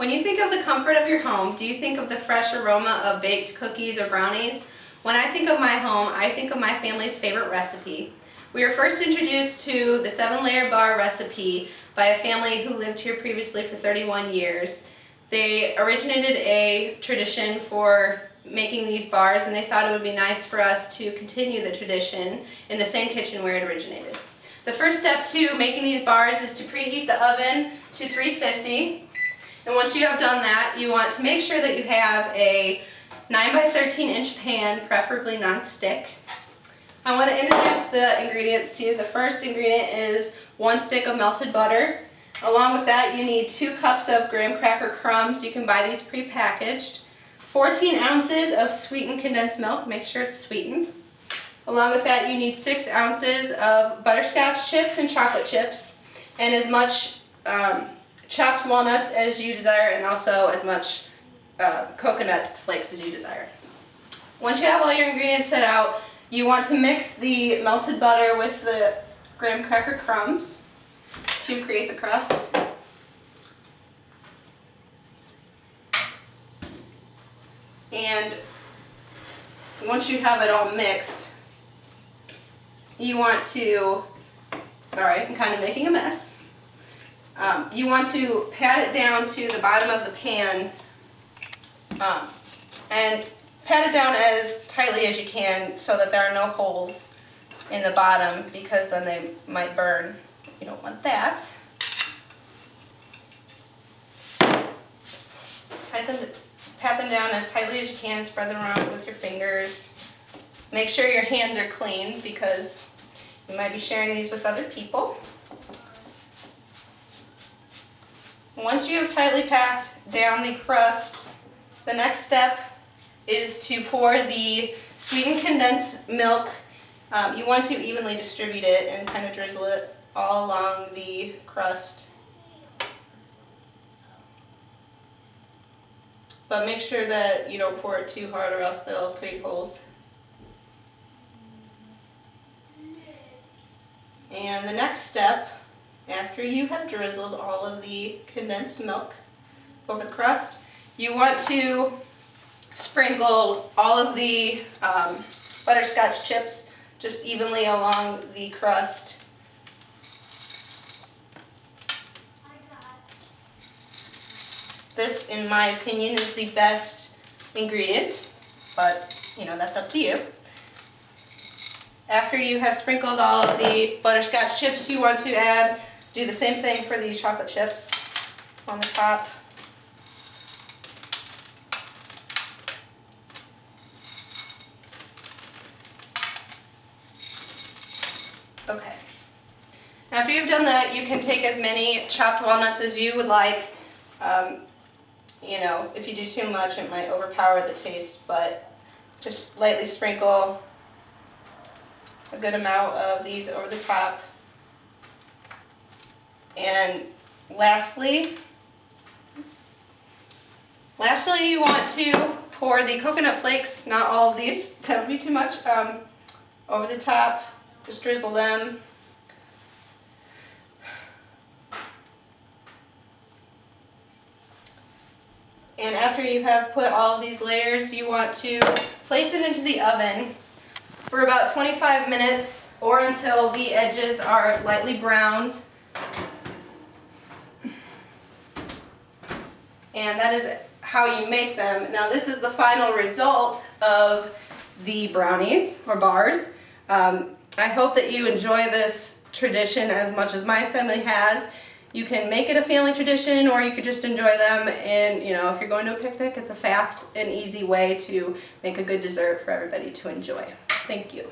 When you think of the comfort of your home, do you think of the fresh aroma of baked cookies or brownies? When I think of my home, I think of my family's favorite recipe. We were first introduced to the 7-layer bar recipe by a family who lived here previously for 31 years. They originated a tradition for making these bars, and they thought it would be nice for us to continue the tradition in the same kitchen where it originated. The first step to making these bars is to preheat the oven to 350. And once you have done that, you want to make sure that you have a 9 by 13 inch pan, preferably non-stick. I want to introduce the ingredients to you. The first ingredient is 1 stick of melted butter. Along with that, you need 2 cups of graham cracker crumbs. You can buy these pre-packaged. 14 ounces of sweetened condensed milk. Make sure it's sweetened. Along with that, you need 6 ounces of butterscotch chips and chocolate chips, and as much chopped walnuts as you desire, and also as much coconut flakes as you desire. Once you have all your ingredients set out, you want to mix the melted butter with the graham cracker crumbs to create the crust. And once you have it all mixed, you want to, sorry, I'm kind of making a mess. You want to pat it down to the bottom of the pan, and pat it down as tightly as you can so that there are no holes in the bottom, because then they might burn. You don't want that. Pat them down as tightly as you can, spread them around with your fingers. Make sure your hands are clean, because you might be sharing these with other people. Once you have tightly packed down the crust, the next step is to pour the sweetened condensed milk. You want to evenly distribute it and kind of drizzle it all along the crust. But make sure that you don't pour it too hard, or else they'll create holes. And the next step, after you have drizzled all of the condensed milk over the crust, you want to sprinkle all of the butterscotch chips just evenly along the crust. This, in my opinion, is the best ingredient, but that's up to you. After you have sprinkled all of the butterscotch chips, you want to do the same thing for the chocolate chips on the top. Okay. After you've done that, you can take as many chopped walnuts as you would like. If you do too much, it might overpower the taste, but just lightly sprinkle a good amount of these over the top. And lastly, you want to pour the coconut flakes, not all of these, that would be too much, over the top. Just drizzle them. And after you have put all of these layers, you want to place it into the oven for about 25 minutes, or until the edges are lightly browned. And that is how you make them. Now, this is the final result of the brownies or bars. I hope that you enjoy this tradition as much as my family has. You can make it a family tradition, or you could just enjoy them, and if you're going to a picnic, it's a fast and easy way to make a good dessert for everybody to enjoy. Thank you.